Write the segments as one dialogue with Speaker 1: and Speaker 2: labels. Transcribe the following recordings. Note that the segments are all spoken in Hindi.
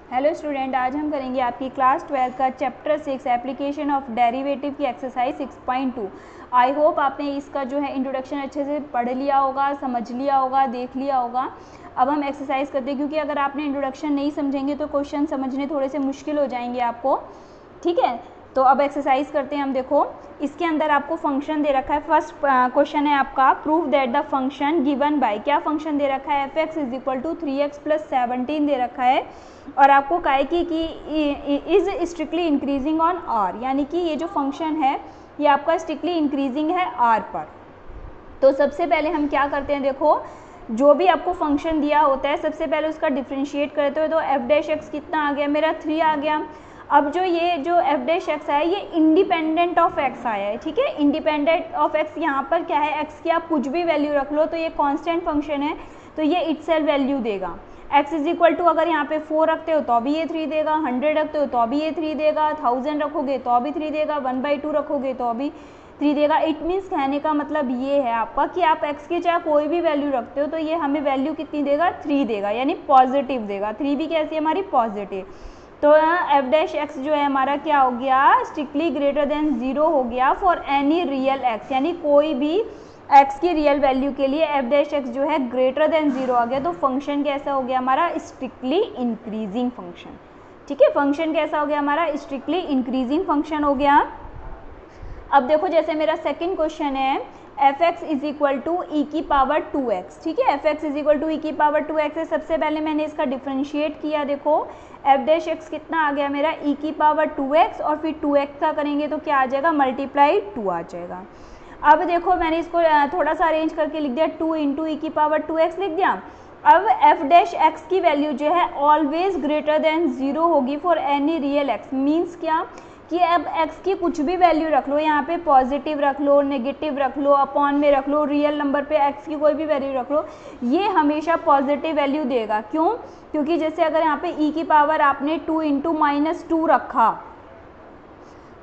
Speaker 1: हेलो स्टूडेंट, आज हम करेंगे आपकी क्लास 12 का चैप्टर 6 एप्लीकेशन ऑफ डेरिवेटिव की एक्सरसाइज 6.2। आई होप आपने इसका जो है इंट्रोडक्शन अच्छे से पढ़ लिया होगा, समझ लिया होगा, देख लिया होगा। अब हम एक्सरसाइज करते हैं, क्योंकि अगर आपने इंट्रोडक्शन नहीं समझेंगे तो क्वेश्चन समझने थोड़े से मुश्किल हो जाएंगे आपको। ठीक है, तो अब एक्सरसाइज करते हैं हम। देखो, इसके अंदर आपको फंक्शन दे रखा है। फर्स्ट क्वेश्चन है आपका, prove that the function given by, क्या फंक्शन दे रखा है, f(x) = 3x + 17 दे रखा है, और आपको कहा है कि is strictly increasing on r, यानी कि ये जो फंक्शन है ये आपका स्ट्रिक्टली इंक्रीजिंग है r पर। तो सबसे पहले हम क्या करते हैं, देखो जो भी आपको फंक्शन दिया होता है सबसे पहले उसका डिफ्रेंशिएट करते हो। तो f' कितना आ गया मेरा, 3 आ गया। अब जो ये जो f' आया ये इंडिपेंडेंट ऑफ x आया है। ठीक है, इंडिपेंडेंट ऑफ x यहाँ पर क्या है, x की आप कुछ भी वैल्यू रख लो तो ये कांस्टेंट फंक्शन है, तो ये इटसेल्फ वैल्यू देगा। x = अगर यहाँ पे 4 रखते हो तो भी ये 3 देगा, 100 रखते हो तो भी ये 3 देगा, 1000 रखोगे तो भी 3 देगा, 1/2 रखोगे तो भी 3 देगा। इट मीन्स कहने का मतलब ये है आपका कि आप x की चाहे कोई भी वैल्यू रखते हो तो ये हमें वैल्यू कितनी देगा, 3 देगा, यानी पॉजिटिव देगा। 3 भी कैसी है हमारी, पॉजिटिव। तो f' जो है हमारा क्या हो गया, स्ट्रिक्टली ग्रेटर देन 0 हो गया फॉर एनी रियल x, यानी कोई भी x की रियल वैल्यू के लिए f' जो है ग्रेटर देन 0 आ गया। तो फंक्शन कैसा हो गया हमारा, स्ट्रिक्टली इंक्रीजिंग फंक्शन। ठीक है, फंक्शन कैसा हो गया हमारा, स्ट्रिक्टली इंक्रीजिंग फंक्शन हो गया। अब देखो, जैसे मेरा सेकंड क्वेश्चन है, f(x) = e⁻²x। ठीक है, f(x) = e⁻²x है। सबसे पहले मैंने इसका डिफ्रेंशिएट किया। देखो f' कितना आ गया मेरा, e⁻²x, और फिर 2x का करेंगे तो क्या आ जाएगा, मल्टीप्लाई 2 आ जाएगा। अब देखो मैंने इसको थोड़ा सा अरेंज करके लिख दिया, 2 × e⁻²x लिख दिया। अब f' की वैल्यू जो है ऑलवेज ग्रेटर देन 0 होगी for any real x। Means क्या कि अब x की कुछ भी वैल्यू रख लो, यहाँ पे पॉजिटिव रख लो, नेगेटिव रख लो, अपॉन में रख लो, रियल नंबर पे x की कोई भी वैल्यू रख लो, ये हमेशा पॉजिटिव वैल्यू देगा। क्यों, क्योंकि जैसे अगर यहाँ पे e की पावर आपने 2 × -2 रखा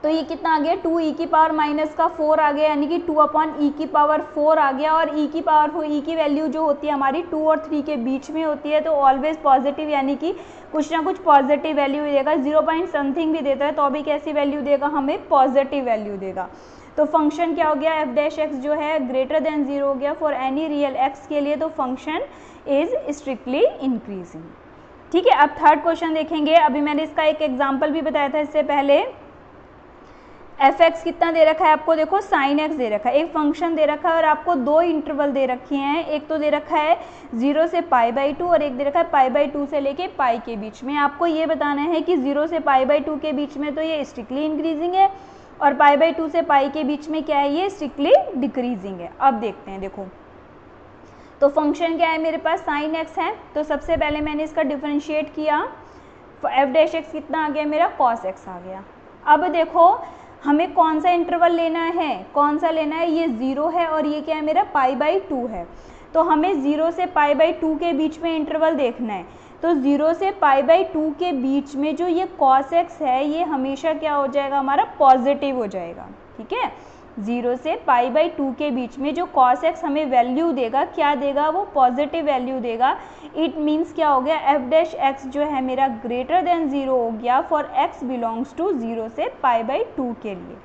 Speaker 1: तो ये कितना आ गया, 2e⁻⁻4 आ गया, यानी कि 2/e⁴ आ गया। और e की वैल्यू जो होती है हमारी 2 और 3 के बीच में होती है, तो ऑलवेज पॉजिटिव, यानी कि कुछ ना कुछ पॉजिटिव वैल्यू देगा। 0 समथिंग भी देता है तो अभी कैसी वैल्यू देगा, हमें पॉजिटिव वैल्यू देगा। तो फंक्शन क्या हो गया, f' जो है ग्रेटर देन 0 हो गया फॉर एनी रियल x के लिए, तो फंक्शन इज स्ट्रिक्टली इंक्रीजिंग। ठीक है, अब थर्ड क्वेश्चन देखेंगे। अभी मैंने इसका एक एग्जाम्पल भी बताया था इससे पहले। f(x) कितना दे रखा है आपको, देखो sin x दे रखा है, एक फंक्शन दे रखा है और आपको दो इंटरवल दे रखे हैं। एक तो दे रखा है 0 से π/2 और एक दे रखा है π/2 से लेके पाई के बीच में। आपको ये बताना है कि 0 से π/2 के बीच में तो ये स्ट्रिक्टली इंक्रीजिंग है, और π/2 से पाई के बीच में क्या है, ये स्ट्रिक्टली डिक्रीजिंग है। अब देखते हैं, देखो तो फंक्शन क्या है मेरे पास, sin x है। तो सबसे पहले मैंने इसका डिफ्रेंशिएट किया, f' कितना आ गया मेरा, cos x आ गया। अब देखो हमें कौन सा इंटरवल लेना है, कौन सा लेना है, ये 0 है और ये क्या है मेरा π/2 है। तो हमें 0 से π/2 के बीच में इंटरवल देखना है। तो 0 से π/2 के बीच में जो ये cos x है ये हमेशा क्या हो जाएगा हमारा, पॉजिटिव हो जाएगा। ठीक है, 0 से π/2 के बीच में जो cos x हमें वैल्यू देगा, क्या देगा, वो पॉजिटिव वैल्यू देगा। इट मीन्स क्या हो गया, f' जो है मेरा ग्रेटर देन 0 हो गया फॉर x बिलोंग्स टू 0 से π/2 के लिए।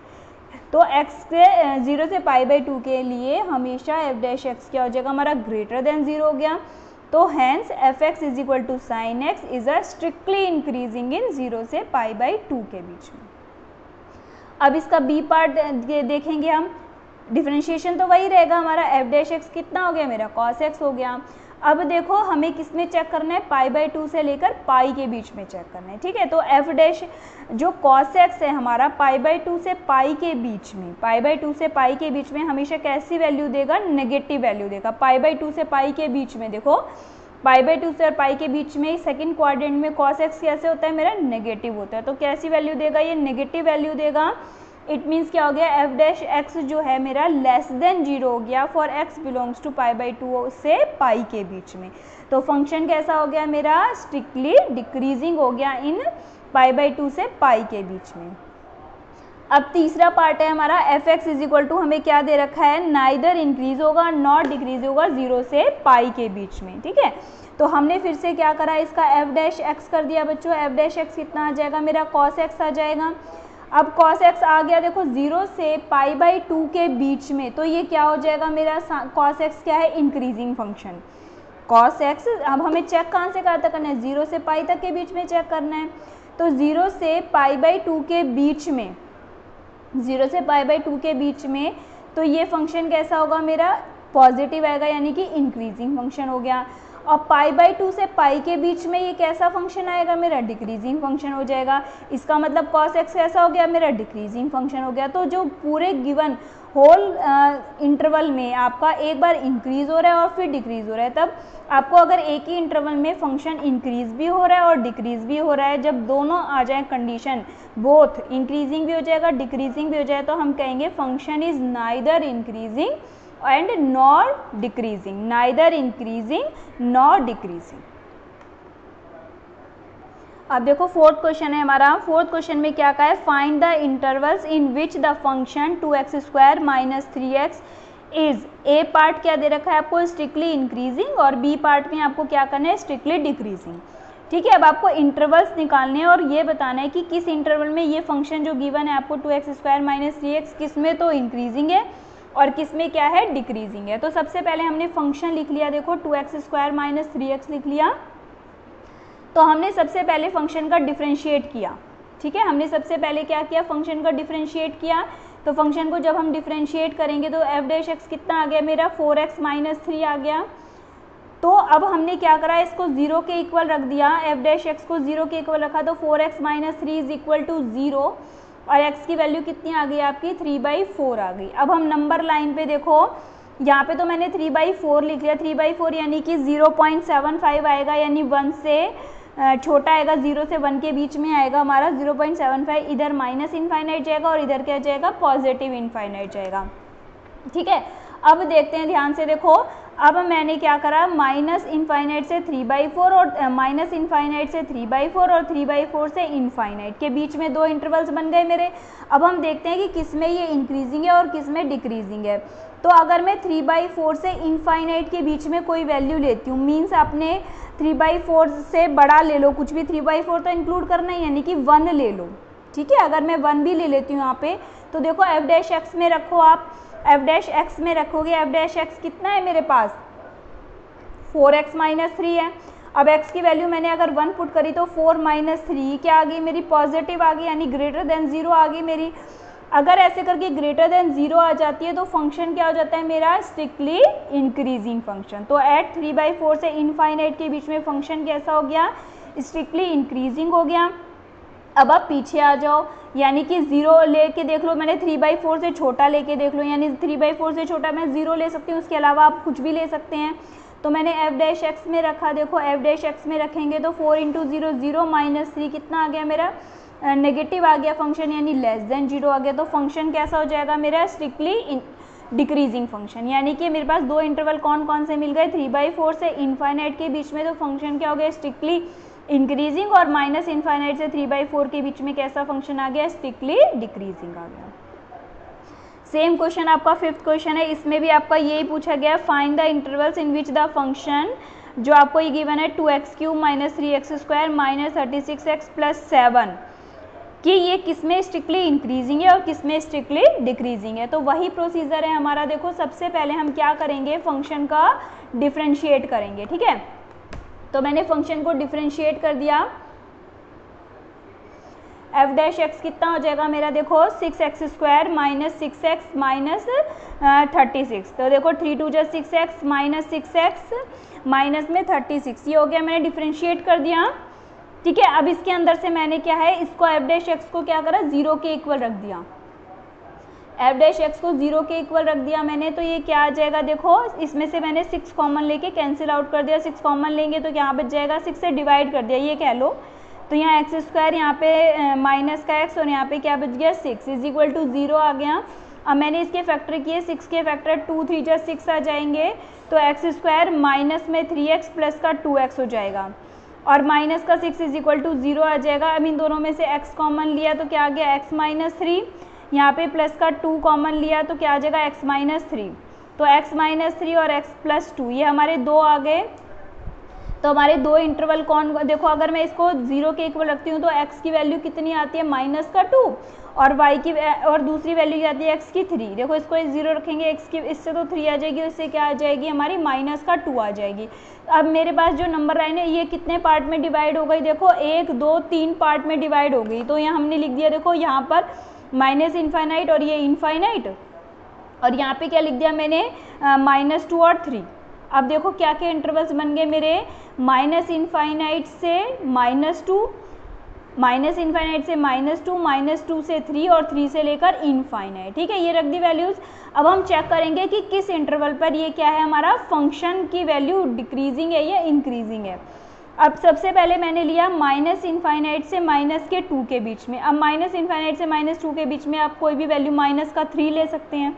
Speaker 1: तो x से 0 से π/2 के लिए हमेशा f' क्या हो जाएगा हमारा, ग्रेटर देन 0 हो गया। तो hence f(x) = sin x is a strictly increasing in 0 से π/2 के बीच में। अब इसका बी पार्ट देखेंगे हम। डिफरेंशिएशन तो वही रहेगा हमारा, f' कितना हो गया मेरा, cos x हो गया। अब देखो हमें किस में चेक करना है, π/2 से लेकर पाई के बीच में चेक करना है। ठीक है, तो f' जो cos x है हमारा π/2 से पाई के बीच में, π/2 से पाई के बीच में हमेशा कैसी वैल्यू देगा, नेगेटिव वैल्यू देगा। π/2 से पाई के बीच में देखो, π/2 से और पाई के बीच में सेकंड क्वाड्रेंट में cos x कैसे होता है मेरा, नेगेटिव होता है। तो कैसी वैल्यू देगा, ये नेगेटिव वैल्यू देगा। इट मीन्स क्या हो गया, f' जो है मेरा लेस देन 0 हो गया फॉर x बिलोंग्स टू π/2 से पाई के बीच में। तो फंक्शन कैसा हो गया मेरा, स्ट्रिक्टली डिक्रीजिंग हो गया इन π/2 से पाई के बीच में। अब तीसरा पार्ट है हमारा f x is equal to, हमें क्या दे रखा है, नाइदर इंक्रीज होगा नॉट डिक्रीज होगा 0 से पाई के बीच में, ठीक है। तो हमने फिर से क्या करा, इसका एफ डैश एक्स कर दिया बच्चों। एफ डैश एक्स कितना आ जाएगा मेरा, कॉस एक्स आ जाएगा। अब कॉस एक्स आ गया देखो 0 से पाई बाई 2 के बीच में, तो ये क्या हो जाएगा मेरा, कॉस एक्स क्या है, इंक्रीजिंग फंक्शन। कॉस एक्स अब हमें चेक कहाँ से कहाँ तक करना है, 0 से पाई तक के बीच में चेक करना है। तो 0 से पाई बाई 2 के बीच में, 0 से पाई बाई 2 के बीच में, तो ये फंक्शन कैसा होगा मेरा, पॉजिटिव आएगा, यानी कि इंक्रीजिंग फंक्शन हो गया। और पाई बाई 2 से पाई के बीच में ये कैसा फंक्शन आएगा मेरा, डिक्रीजिंग फंक्शन हो जाएगा। इसका मतलब कॉस एक्स कैसा हो गया मेरा, डिक्रीजिंग फंक्शन हो गया। तो जो पूरे गिवन होल इंटरवल में आपका एक बार इंक्रीज हो रहा है और फिर डिक्रीज हो रहा है, तब आपको अगर एक ही इंटरवल में फंक्शन इंक्रीज भी हो रहा है और डिक्रीज भी हो रहा है, जब दोनों आ जाए कंडीशन, बोथ इंक्रीजिंग भी हो जाएगा डिक्रीजिंग भी हो जाए, तो हम कहेंगे function is neither increasing and nor decreasing, neither increasing nor decreasing. अब देखो फोर्थ क्वेश्चन है हमारा। फोर्थ क्वेश्चन में क्या कहा है, find the intervals in which the function 2x² minus 3x is, A part क्या दे रखा है आपको, स्ट्रिक्टली इंक्रीजिंग, और बी पार्ट में आपको क्या करना है, स्ट्रिक्टली डिक्रीजिंग, ठीक है। अब आपको इंटरवल्स निकालने हैं और ये बताना है कि किस इंटरवल में ये फंक्शन जो गिवन है आपको 2x² माइनस 3x, किस में तो इंक्रीजिंग है और किस में क्या है, डिक्रीजिंग है। तो सबसे पहले हमने फंक्शन लिख लिया, देखो 2x² माइनस 3x लिख लिया। तो हमने सबसे पहले फंक्शन का डिफरेंशिएट किया, ठीक है। हमने सबसे पहले क्या किया, फंक्शन का डिफरेंशिएट किया। तो फंक्शन को जब हम डिफरेंशिएट करेंगे तो एफ डैश एक्स कितना आ गया मेरा, 4x माइनस 3 आ गया। तो अब हमने क्या करा, इसको 0 के इक्वल रख दिया, एफ डैश एक्स को 0 के इक्वल रखा, तो 4x minus 3 is equal to 0, और x की वैल्यू कितनी आ गई आपकी, 3/4 आ गई। अब हम नंबर लाइन पे देखो, यहाँ पे तो मैंने 3/4 लिख लिया, 3/4 यानी कि 0.75 आएगा, यानी 1 से छोटा आएगा, 0 से 1 के बीच में आएगा हमारा 0.75, इधर माइनस इनफाइनाइट जाएगा और इधर क्या जाएगा, पॉजिटिव इनफाइनाइट जाएगा, ठीक है। अब देखते हैं ध्यान से, देखो अब मैंने क्या करा, माइनस इनफाइनाइट से 3/4 और माइनस इनफाइनाइट से 3/4 और 3/4 से इनफाइनाइट के बीच में दो इंटरवल्स बन गए मेरे। अब हम देखते हैं कि किस में ये इंक्रीजिंग है और किस में डिक्रीजिंग है। तो अगर मैं 3/4 से इनफाइनाइट के बीच में कोई वैल्यू लेती हूँ, मीन्स आपने 3/4 से बड़ा ले लो कुछ भी, 3/4 तो इंक्लूड करना ही, यानी कि 1 ले लो, ठीक है। अगर मैं 1 भी ले लेती हूँ यहाँ पे, तो देखो एफ डैश एक्स में रखो आप, एफ डैश एक्स में रखोगे, एफ डैश एक्स कितना है मेरे पास, 4x माइनस 3 है। अब x की वैल्यू मैंने अगर 1 पुट करी तो 4 माइनस 3 क्या आ गई मेरी, पॉजिटिव आ गई, यानी ग्रेटर देन 0 आ गई मेरी। अगर ऐसे करके ग्रेटर देन 0 आ जाती है तो फंक्शन क्या हो जाता है मेरा, स्ट्रिक्टली इंक्रीजिंग फंक्शन। तो एट 3/4 से इनफाइनाइट के बीच में फंक्शन कैसा हो गया, स्ट्रिक्टली इंक्रीजिंग हो गया। अब आप पीछे आ जाओ, यानी कि 0 लेके देख लो, मैंने 3/4 से छोटा लेके देख लो, यानी 3/4 से छोटा मैं 0 ले सकती हूँ, उसके अलावा आप कुछ भी ले सकते हैं। तो मैंने एफ डैश एक्स में रखा, देखो एफ डैश एक्स में रखेंगे तो 4 × 0 0 माइनस 3 कितना आ गया मेरा, नेगेटिव आ गया फंक्शन, यानी लेस देन 0 आ गया। तो फंक्शन कैसा हो जाएगा मेरा, स्ट्रिक्टली डिक्रीजिंग फंक्शन। यानी कि मेरे पास दो इंटरवल कौन कौन से मिल गए, 3/4 से इनफाइनाइट के बीच में, तो फंक्शन क्या हो गया, स्ट्रिक्टली इंक्रीजिंग, और माइनस इनफाइनाइट से 3/4 के बीच में कैसा फंक्शन आ गया, स्ट्रिक्टली डिक्रीजिंग आ गया। सेम क्वेश्चन आपका फिफ्थ क्वेश्चन है, इसमें भी आपका यही पूछा गया, find the intervals in which the function, जो आपको ये गिवन है 2x³ minus 3x² minus 36x plus 7, कि ये किसमें स्ट्रिक्टली इंक्रीजिंग है और किसमें स्ट्रिक्टली डिक्रीजिंग है। तो वही प्रोसीजर है हमारा। देखो सबसे पहले हम क्या करेंगे, फंक्शन का डिफरेंशिएट करेंगे, ठीक है। तो मैंने फंक्शन को डिफरेंशिएट कर दिया, एफ डैश एक्स कितना हो जाएगा मेरा, देखो 6x² माइनस 6x माइनस 36। तो देखो 3 × 2 = 6x माइनस 6x माइनस में 36, ये हो गया, मैंने डिफरेंशिएट कर दिया, ठीक है। अब इसके अंदर से मैंने क्या है, इसको एफ डैश एक्स को क्या करा, 0 के इक्वल रख दिया, एफ डैश एक्स को 0 के इक्वल रख दिया मैंने। तो ये क्या आ जाएगा, देखो इसमें से मैंने 6 कॉमन लेके कैंसिल आउट कर दिया, 6 कॉमन लेंगे तो क्या बच जाएगा, 6 से डिवाइड कर दिया, ये कह लो। तो यहाँ x², यहाँ पे माइनस का x, और यहाँ पे क्या बच गया, 6 इज इक्वल टू 0 आ गया। अब मैंने इसके फैक्टर किए, 6 के फैक्टर 2 3 × 6 आ जाएंगे, तो x² माइनस में 3x प्लस का 2x हो जाएगा, और माइनस का 6 इज इक्वल टू 0 आ जाएगा। अब इन दोनों में से x कॉमन लिया तो क्या आ गया, x माइनस 3, यहाँ पे प्लस का 2 कॉमन लिया तो क्या आ जाएगा x-3। तो x-3 और x+2 ये हमारे 2 आ गए। तो हमारे 2 इंटरवल कौन, देखो अगर मैं इसको 0 के इक्वल रखती हूँ तो x की वैल्यू कितनी आती है -2 और y की और दूसरी वैल्यू क्या आती है x की 3। देखो इसको 0 रखेंगे, x की इससे तो 3 आ जाएगी, इससे क्या आ जाएगी हमारी -2 आ जाएगी। अब मेरे पास जो नंबर लाइन है ये कितने पार्ट में डिवाइड हो गई, देखो 1 2 3 पार्ट में डिवाइड हो गई। तो यहाँ हमने लिख दिया, देखो यहाँ पर -∞ और ये इनफाइनाइट, और यहाँ पे क्या लिख दिया मैंने -2 और 3। अब देखो क्या क्या इंटरवल्स बन गए मेरे, -∞ से -2, -2 से 3 और 3 से लेकर इनफाइनाइट। ठीक है, ये रख दी वैल्यूज। अब हम चेक करेंगे कि किस इंटरवल पर ये क्या है हमारा फंक्शन की वैल्यू डिक्रीजिंग है या इंक्रीजिंग है। अब सबसे पहले मैंने लिया -∞ से -2 के बीच में। अब -∞ से -2 के बीच में आप कोई भी वैल्यू -3 ले सकते हैं।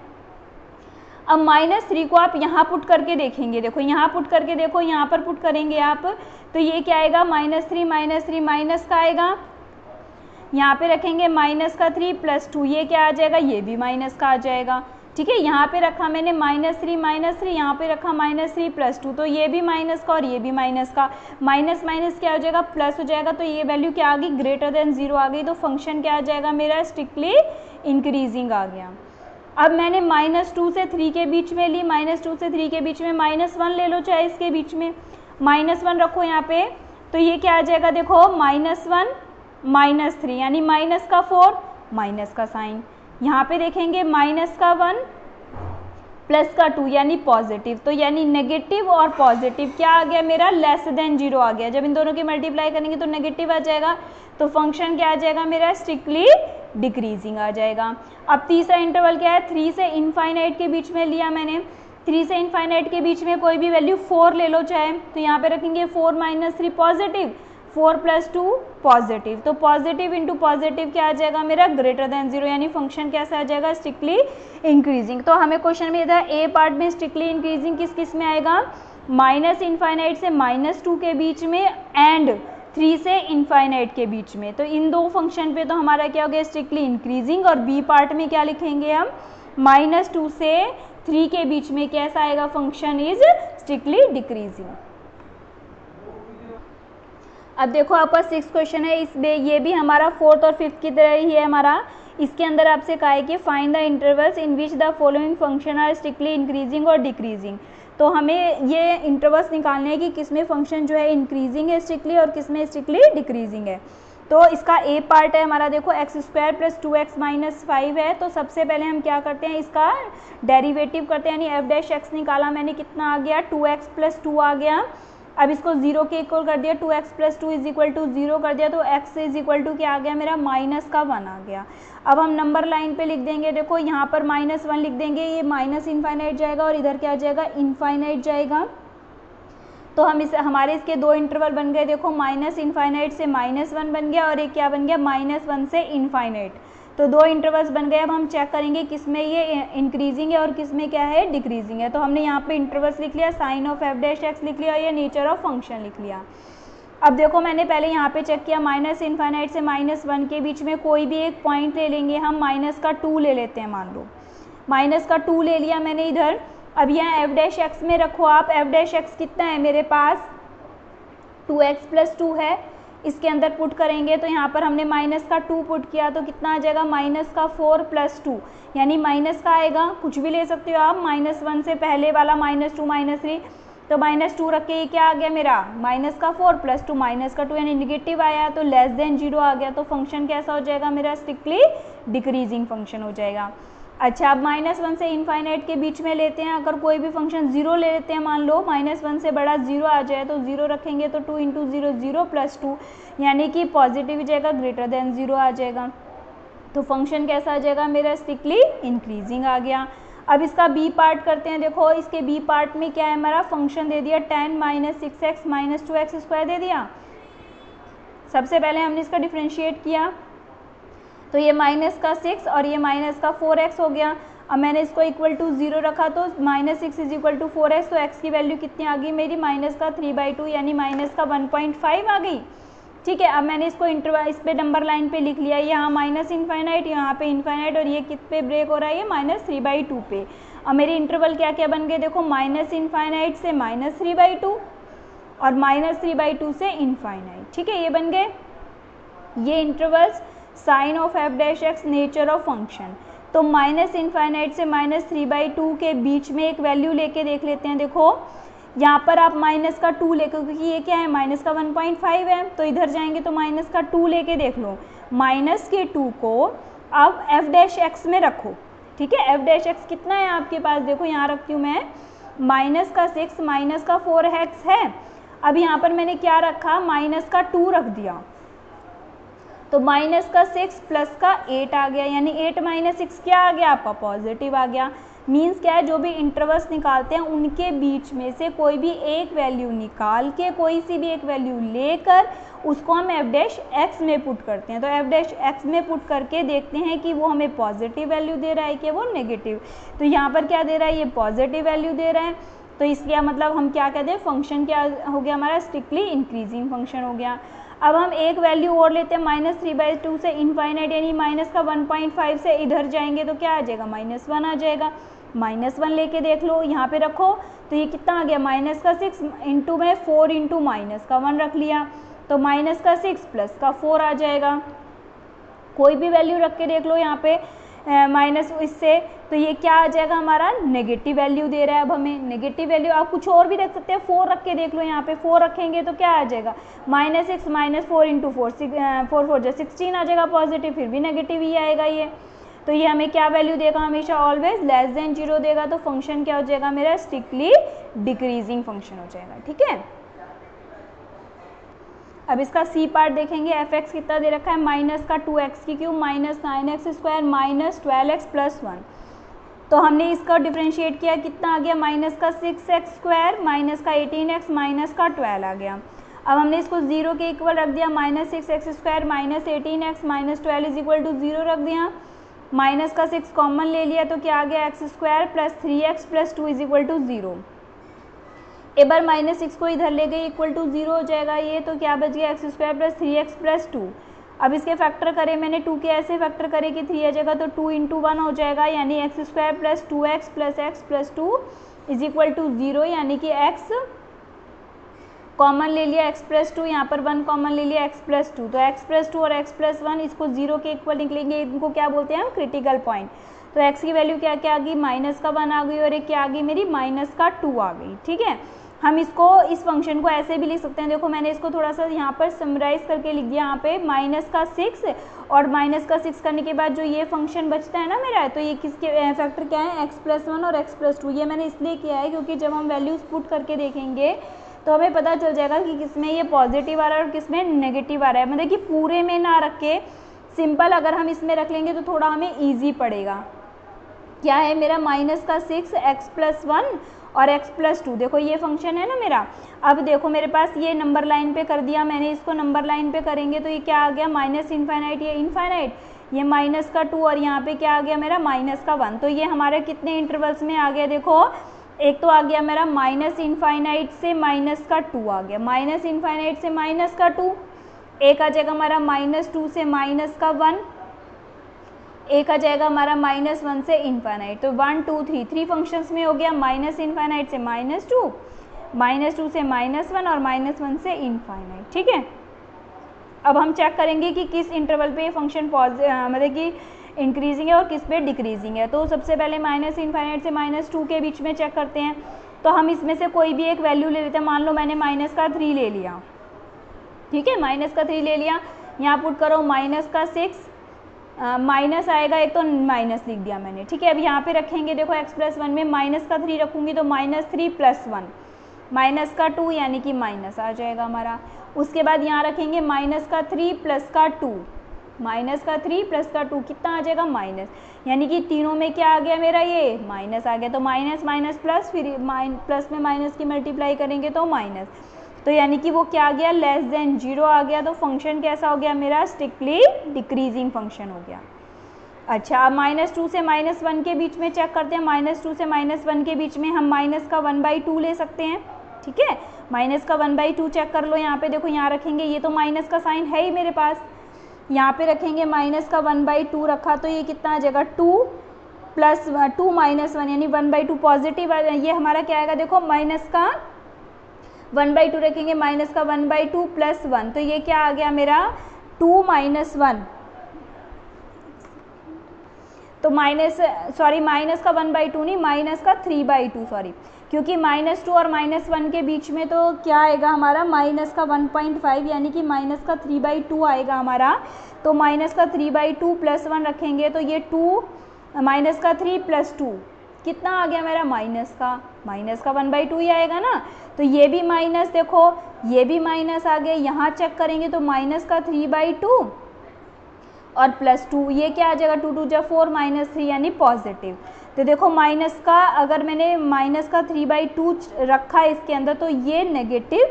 Speaker 1: अब -3 को आप यहाँ पुट करके देखेंगे, देखो यहाँ पुट करके देखो, यहाँ पर पुट करेंगे आप तो ये क्या आएगा -3 माइनस का आएगा, यहाँ पे रखेंगे -3 + 2, ये क्या आ जाएगा, ये भी माइनस का आ जाएगा। ठीक है, यहाँ पे रखा मैंने -3 यहाँ पे रखा -3 + 2, तो ये भी माइनस का और ये भी माइनस का, माइनस क्या हो जाएगा प्लस हो जाएगा। तो ये वैल्यू क्या आ गई, > 0 आ गई। तो फंक्शन क्या आ जाएगा मेरा, स्ट्रिक्टली इंक्रीजिंग आ गया। अब मैंने -2 से 3 के बीच में ली, -2 से 3 के बीच में -1 ले लो, चाहे इसके बीच में -1 रखो यहाँ पे, तो ये क्या आ जाएगा, देखो -1 -3 यानी -4 माइनस का साइन। यहाँ पे देखेंगे -1 + 2 यानी पॉजिटिव। तो यानी नेगेटिव और पॉजिटिव क्या आ गया मेरा, <0 आ गया। जब इन दोनों की मल्टीप्लाई करेंगे तो नेगेटिव आ जाएगा, तो फंक्शन क्या आ जाएगा मेरा, स्ट्रिक्टली डिक्रीजिंग आ जाएगा। अब तीसरा इंटरवल क्या है, 3 से इनफाइनाइट के बीच में लिया मैंने। 3 से इनफाइनाइट के बीच में कोई भी वैल्यू 4 ले लो चाहे, तो यहाँ पे रखेंगे 4 - 3 पॉजिटिव, 4 + 2 पॉजिटिव। तो पॉजिटिव इंटू पॉजिटिव क्या आ जाएगा मेरा, <0, यानी फंक्शन कैसा आ जाएगा, स्ट्रिक्टली इंक्रीजिंग। तो हमें क्वेश्चन में इधर ए पार्ट में स्ट्रिक्टली इंक्रीजिंग किस में आएगा, -∞ से -2 के बीच में एंड 3 से इनफाइनाइट के बीच में। तो इन दो फंक्शन पे तो हमारा क्या हो गया, स्ट्रिक्टली इंक्रीजिंग। और बी पार्ट में क्या लिखेंगे हम, -2 से 3 के बीच में कैसा आएगा, फंक्शन इज स्ट्रिक्टली डिक्रीजिंग। अब देखो आपका 6th क्वेश्चन है, इसमें ये भी हमारा 4th और 5th की तरह ही है हमारा। इसके अंदर आपसे कहा है कि find the intervals in which the following function are strictly increasing और डिक्रीजिंग। तो हमें ये इंटरवल्स निकालने हैं कि किसमें फंक्शन जो है इंक्रीजिंग है स्ट्रिक्टली और किसमें स्ट्रिक्टली डिक्रीजिंग है। तो इसका ए पार्ट है हमारा, देखो x² + 2x - 5 है। तो सबसे पहले हम क्या करते हैं, इसका डेरिवेटिव करते हैं, यानी f' निकाला मैंने, कितना आ गया, 2x + 2 आ गया। अब इसको 0 के इक्वल कर दिया, 2x + 2 = 0 कर दिया, तो x = क्या आ गया मेरा, -1 आ गया। अब हम नंबर लाइन पे लिख देंगे, देखो यहाँ पर -1 लिख देंगे, ये -इनफाइनाइट जाएगा और इधर क्या जाएगा, इनफाइनाइट जाएगा। तो हम हमारे इसके 2 इंटरवल बन गए, देखो -∞ से -1 बन गया और एक क्या बन गया, -1 से इनफाइनाइट। तो 2 इंटरवल्स बन गए। अब हम चेक करेंगे किसमें ये इंक्रीजिंग है और किसमें क्या है, डिक्रीजिंग है। तो हमने यहाँ पे इंटरवल्स लिख लिया, साइन ऑफ f' लिख लिया, या नेचर ऑफ फंक्शन लिख लिया। अब देखो मैंने पहले यहाँ पे चेक किया, -∞ से -1 के बीच में कोई भी एक पॉइंट ले लेंगे हम, -2 ले लेते हैं, मान लो -2 ले लिया मैंने इधर। अब यहाँ f' में रखो आप, f' कितना है मेरे पास, 2x + 2 है। इसके अंदर पुट करेंगे तो यहाँ पर हमने -2 पुट किया तो कितना आ जाएगा, -4 + 2 यानी माइनस का आएगा, कुछ भी ले सकते हो आप, -1 से पहले वाला -2 -3, तो -2 रख के ये क्या आ गया मेरा, -4 + 2 -2 यानी निगेटिव आया, तो <0 आ गया। तो फंक्शन कैसा हो जाएगा मेरा, स्ट्रिक्टली डिक्रीजिंग फंक्शन हो जाएगा। अच्छा, अब -1 से इनफाइनाइट के बीच में लेते हैं, अगर कोई भी फंक्शन 0 ले लेते हैं, मान लो -1 से बड़ा 0 आ जाए तो 0 रखेंगे तो 2 × 0 0 + 2 यानी कि पॉजिटिव जाएगा, <0 आ जाएगा। तो फंक्शन कैसा आ जाएगा मेरा, स्ट्रिक्टली इंक्रीजिंग आ गया। अब इसका बी पार्ट करते हैं, देखो इसके बी पार्ट में क्या है हमारा, फंक्शन दे दिया 10 - 6x - 2x² दे दिया। सबसे पहले हमने इसका डिफ्रेंशिएट किया तो ये -6 और ये -4x हो गया। अब मैंने इसको = 0 रखा तो -6 = 4x, तो x की वैल्यू कितनी आ गई मेरी, -3/2 यानी -1.5 आ गई। ठीक है। अब मैंने इसको इंटरवल इस पे नंबर लाइन पे लिख लिया, यहाँ माइनस इन्फाइनाइट, यहाँ पे इन्फाइनाइट, और ये कित पे ब्रेक हो रहा है, ये -3/2 पे। अब मेरे इंटरवल क्या क्या बन गए देखो, माइनस इन्फाइनाइट से -3/2 और -3/2 से इन्फाइनाइट। ठीक है, ये बन गए ये intervals. Sign of f dash x, nature of function. तो माइनस इन्फाइनाइट से -3/2 के बीच में एक वैल्यू लेके देख लेते हैं। देखो यहाँ पर आप माइनस का 2 लेके, क्योंकि ये क्या है माइनस का 1.5 है, तो इधर जाएंगे तो माइनस का 2 लेके देख लो। माइनस के 2 को अब f डैश x में रखो। ठीक है, f डैश x कितना है आपके पास, देखो यहाँ रखती हूँ मैं, माइनस का 6 माइनस का 4x है। अब यहाँ पर मैंने क्या रखा, माइनस का 2 रख दिया, तो माइनस का 6 प्लस का 8 आ गया, यानी 8 - 6 क्या आ गया आपका, पॉजिटिव आ गया। मीन्स क्या है, जो भी इंटरवल्स निकालते हैं उनके बीच में से कोई भी एक वैल्यू निकाल के, कोई सी भी एक वैल्यू लेकर उसको हम f डैश x में पुट करते हैं। तो f डैश x में पुट करके देखते हैं कि वो हमें पॉजिटिव वैल्यू दे रहा है कि वो नेगेटिव। तो यहाँ पर क्या दे रहा है, ये पॉजिटिव वैल्यू दे रहा है, तो इसका मतलब हम क्या कहते हैं, फंक्शन क्या हो गया हमारा, स्ट्रिक्टली इंक्रीजिंग फंक्शन हो गया। अब हम एक वैल्यू और लेते हैं, -3/2 से इन्फाइनाइट, यानी माइनस का 1.5 से इधर जाएंगे तो क्या आ जाएगा, -1 आ जाएगा। -1 लेके देख लो, यहाँ पे रखो, तो ये कितना आ गया, माइनस का 6 इंटू में 4 इंटू माइनस का 1 रख लिया, तो माइनस का 6 प्लस का 4 आ जाएगा। कोई भी वैल्यू रख के देख लो यहाँ पे माइनस इससे, तो ये क्या आ जाएगा हमारा, नेगेटिव वैल्यू दे रहा है अब हमें, नेगेटिव वैल्यू। आप कुछ और भी रख सकते हैं, 4 रख के देख लो, यहाँ पे 4 रखेंगे तो क्या आ जाएगा, -6 - 4 इंटू 4 4 जो 16 आ जाएगा पॉजिटिव, फिर भी नेगेटिव ही आएगा ये। तो ये हमें क्या वैल्यू देगा, हमेशा ऑलवेज लेस देन 0 देगा। तो फंक्शन क्या हो जाएगा मेरा, स्ट्रिक्टली डिक्रीजिंग फंक्शन हो जाएगा। ठीक है, अब इसका सी पार्ट देखेंगे। एफ एक्स कितना दे रखा है, माइनस का 2x की क्यूब -9x² -12x + 1। तो हमने इसका डिफ्रेंशिएट किया, कितना आ गया, माइनस का 6x² माइनस का 18x माइनस का 12 आ गया। अब हमने इसको 0 के इक्वल रख दिया, -6x² -18x -12 = 0 रख दिया। माइनस का 6 कॉमन ले लिया, तो क्या आ गया, x² + 3x + 2 = 0। एक बार -6 को इधर ले गए, = 0 हो जाएगा ये, तो क्या बच गया, x² + 3x + 2। अब इसके फैक्टर करे मैंने, 2 के ऐसे फैक्टर करे कि 3 आ जाएगा, तो 2 × 1 हो जाएगा, यानी x² + 2x + x + 2 = 0, यानी कि x कॉमन ले लिया, x + 2, यहाँ पर 1 कॉमन ले लिया, x + 2, तो x + 2 और x + 1 इसको 0 के इक्वल निकलेंगे, इनको क्या बोलते हैं हम, क्रिटिकल पॉइंट। तो x की वैल्यू क्या क्या आ गई, -1 आ गई, और एक क्या आ गई मेरी, -2 आ गई। ठीक है, हम इसको इस फंक्शन को ऐसे भी लिख सकते हैं। देखो मैंने इसको थोड़ा सा यहाँ पर समराइज करके लिख दिया, यहाँ पे -6 और -6 करने के बाद जो ये फंक्शन बचता है ना मेरा, तो ये किसके फैक्टर क्या है, x + 1 और x + 2। ये मैंने इसलिए किया है क्योंकि जब हम वैल्यूज पुट करके देखेंगे तो हमें पता चल जाएगा कि किसमें ये पॉजिटिव आ रहा है और किसमें नेगेटिव आ रहा है। मतलब कि पूरे में ना रख के सिंपल अगर हम इसमें रख लेंगे तो थोड़ा हमें ईजी पड़ेगा। क्या है मेरा, -6 x + 1 और x + 2। देखो ये फंक्शन है ना मेरा। अब देखो मेरे पास ये नंबर लाइन पे कर दिया मैंने, इसको नंबर लाइन पे करेंगे तो ये क्या आ गया, -∞ ये इन्फाइनाइट, ये -2 और यहाँ पे क्या आ गया मेरा, -1। तो ये हमारे कितने इंटरवल्स में आ गया, देखो एक तो आ गया मेरा -∞ से -2 आ गया, -∞ से -2, एक आ जाएगा हमारा -2 से -1, एक आ जाएगा हमारा -1 से इन्फाइनाइट। तो 1 2 3 फंक्शंस में हो गया, -∞ से -2, -2 से -1 और -1 से इन्फाइनाइट। ठीक है, अब हम चेक करेंगे कि किस इंटरवल पे ये फंक्शन मतलब कि इंक्रीजिंग है और किस पे डिक्रीजिंग है। तो सबसे पहले -∞ से -2 के बीच में चेक करते हैं। तो हम इसमें से कोई भी एक वैल्यू ले लेते हैं, मान लो मैंने -3 ले लिया। ठीक है, -3 ले लिया, यहाँ पुट करो -6 माइनस आएगा, एक तो माइनस लिख दिया मैंने। ठीक है, अब यहाँ पे रखेंगे, देखो x + 1 में -3 रखूँगी तो -3 + 1 -2 यानी कि माइनस आ जाएगा हमारा। उसके बाद यहाँ रखेंगे -3 + 2 -3 + 2 कितना आ जाएगा, माइनस, यानी कि तीनों में क्या आ गया मेरा, ये माइनस आ गया। तो माइनस माइनस प्लस, फिर प्लस में माइनस की मल्टीप्लाई करेंगे तो माइनस, तो यानी कि वो क्या आ गया, लेस देन 0 आ गया। तो फंक्शन कैसा हो गया मेरा, स्ट्रिक्टली डिक्रीजिंग फंक्शन हो गया। अच्छा, अब -2 से -1 के बीच में चेक करते हैं। -2 से -1 के बीच में हम माइनस का 1/2 ले सकते हैं। ठीक है, माइनस का 1/2 चेक कर लो, यहाँ पे देखो यहाँ रखेंगे, ये तो माइनस का साइन है ही मेरे पास, यहाँ पे रखेंगे माइनस का 1/2 रखा तो ये कितना आ जाएगा 2 प्लस 2 माइनस 1 यानी 1/2 पॉजिटिव, ये हमारा क्या आएगा देखो माइनस का 1/2 रखेंगे, माइनस का 1/2 प्लस 1 तो ये क्या आ गया मेरा 2 माइनस 1, तो माइनस का 1/2 नहीं, माइनस का 3/2 सॉरी, क्योंकि -2 और -1 के बीच में तो क्या आएगा हमारा माइनस का 1.5 यानी कि माइनस का 3/2 आएगा हमारा, तो माइनस का 3/2 प्लस 1 रखेंगे तो ये 2 माइनस का 3 प्लस 2 कितना आ गया मेरा माइनस का 1/2 ही आएगा ना, तो ये भी माइनस, देखो ये भी माइनस आ गया, यहाँ चेक करेंगे तो माइनस का 3/2 और प्लस 2 ये क्या आ जाएगा 2 2 जा 4 -3 यानी पॉजिटिव। तो देखो माइनस का अगर मैंने माइनस का 3/2 रखा है इसके अंदर तो ये नेगेटिव,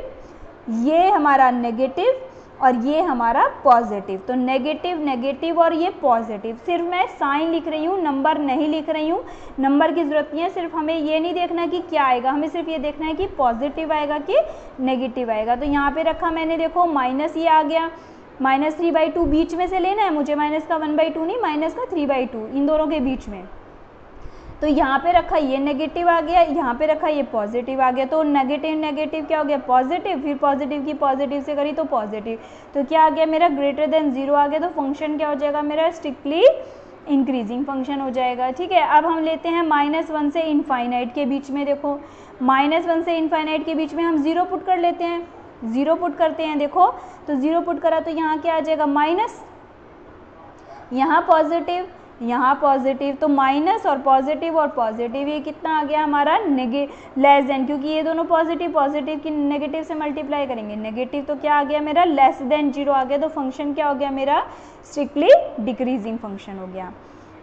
Speaker 1: ये हमारा नेगेटिव और ये हमारा पॉजिटिव, तो नेगेटिव नेगेटिव और ये पॉजिटिव, सिर्फ मैं साइन लिख रही हूँ, नंबर नहीं लिख रही हूँ, नंबर की ज़रूरत नहीं है, सिर्फ हमें ये नहीं देखना कि क्या आएगा, हमें सिर्फ ये देखना है कि पॉजिटिव आएगा कि नेगेटिव आएगा। तो यहाँ पे रखा मैंने, देखो माइनस ये आ गया, -3/2 बीच में से लेना है मुझे, माइनस का 1/2 नहीं, माइनस का 3/2 इन दोनों के बीच में, तो यहाँ पे रखा ये नेगेटिव आ गया, यहाँ पे रखा ये पॉजिटिव आ गया, तो नेगेटिव नेगेटिव क्या हो गया पॉजिटिव, फिर पॉजिटिव की पॉजिटिव से करी तो पॉजिटिव, तो क्या आ गया मेरा ग्रेटर देन 0 आ गया, तो फंक्शन क्या हो जाएगा मेरा स्ट्रिक्टली इंक्रीजिंग फंक्शन हो जाएगा। ठीक है, अब हम लेते हैं -1 से इनफाइनाइट के बीच में, देखो -1 से इनफाइनाइट के बीच में हम 0 पुट कर लेते हैं, 0 पुट करते हैं, देखो तो 0 पुट करा तो यहाँ क्या आ जाएगा माइनस, यहाँ पॉजिटिव, यहाँ पॉजिटिव, तो माइनस और पॉजिटिव ये कितना आ गया हमारा लेस देन, क्योंकि ये दोनों पॉजिटिव पॉजिटिव की नेगेटिव से मल्टीप्लाई करेंगे नेगेटिव, तो क्या आ गया मेरा लेस देन 0 आ गया, तो फंक्शन क्या हो गया मेरा स्ट्रिक्टली डिक्रीजिंग फंक्शन हो गया।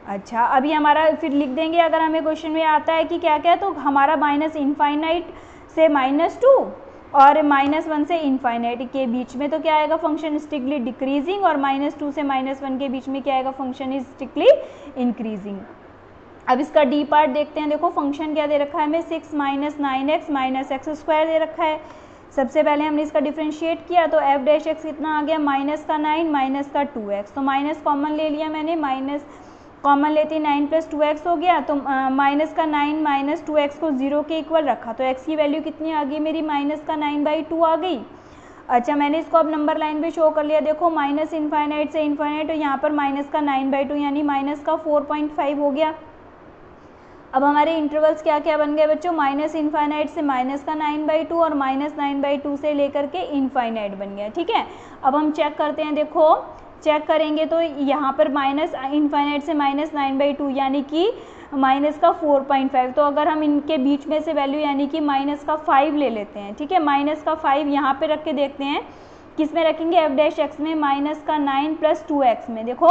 Speaker 1: अच्छा अभी हमारा फिर लिख देंगे, अगर हमें क्वेश्चन में आता है कि क्या क्या, तो हमारा माइनस इनफाइनाइट से -2 और -1 से इनफाइनाइट के बीच में तो क्या आएगा फंक्शन स्ट्रिक्टली डिक्रीजिंग, और -2 से -1 के बीच में क्या आएगा फंक्शन इज स्ट्रिक्टली इंक्रीजिंग। अब इसका डी पार्ट देखते हैं, देखो फंक्शन क्या दे रखा है हमें 6 - 9x - x² दे रखा है। सबसे पहले हमने इसका डिफ्रेंशिएट किया तो f' कितना आ गया -9 - 2x, तो माइनस कॉमन ले लिया मैंने, माइनस कॉमन लेते 9 + 2x हो गया, तो -9 - 2x को 0 के इक्वल रखा, तो x की वैल्यू कितनी आ गई मेरी -9/2 आ गई। अच्छा मैंने इसको अब नंबर लाइन पे शो कर लिया, देखो माइनस इनफाइनाइट से इनफाइनाइट, तो यहाँ पर -9/2 यानी -4.5 हो गया। अब हमारे इंटरवल्स क्या क्या बन गए बच्चों, माइनस इनफाइनाइट से -9/2 और -9/2 से लेकर के इनफाइनाइट बन गया। ठीक है, अब हम चेक करते हैं, देखो चेक करेंगे तो यहाँ पर माइनस इनफाइनाइट से -9/2 यानी कि माइनस का 4.5, तो अगर हम इनके बीच में से वैल्यू यानी कि माइनस का 5 ले लेते हैं। ठीक है, माइनस का 5 यहाँ पे रख के देखते हैं किस में रखेंगे f' में, माइनस का 9 + 2x में, देखो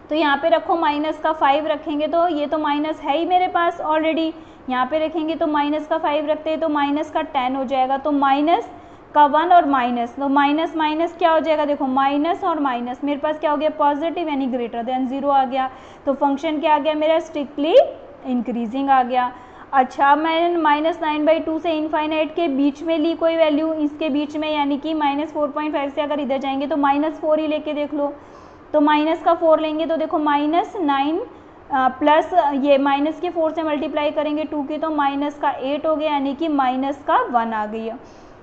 Speaker 1: तो यहाँ पे रखो माइनस का 5 रखेंगे तो ये तो माइनस है ही मेरे पास ऑलरेडी, यहाँ पे रखेंगे तो माइनस का 5 रखते हैं तो माइनस का 10 हो जाएगा, तो माइनस का 1 और माइनस, तो माइनस माइनस क्या हो जाएगा, देखो माइनस और माइनस मेरे पास क्या हो गया पॉजिटिव यानी ग्रेटर देन 0 आ गया, तो फंक्शन क्या आ गया मेरा स्ट्रिक्टली इंक्रीजिंग आ गया। अच्छा मैंने -9/2 से इनफाइनाइट के बीच में ली कोई वैल्यू, इसके बीच में यानी कि -4.5 से अगर इधर जाएंगे तो -4 ही लेके देख लो, तो माइनस का 4 लेंगे तो देखो -9 प्लस ये माइनस के 4 से मल्टीप्लाई करेंगे 2 की, तो माइनस का 8 हो गया यानी कि माइनस का 1 आ गई है,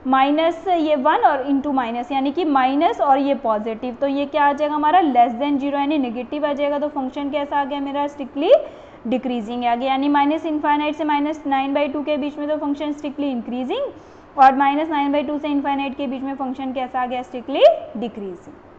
Speaker 1: माइनस ये 1 और इंटू माइनस यानी कि माइनस और ये पॉजिटिव, तो ये क्या आ जाएगा हमारा लेस देन 0 यानी नेगेटिव आ जाएगा, तो फंक्शन कैसा आ गया मेरा स्ट्रिक्टली डिक्रीजिंग आ गया, यानी माइनस इनफाइनाइट से -9/2 के बीच में तो फंक्शन स्ट्रिक्टली इंक्रीजिंग और -9/2 से इनफाइनाइट के बीच में फंक्शन कैसा आ गया स्ट्रिक्टली डिक्रीजिंग।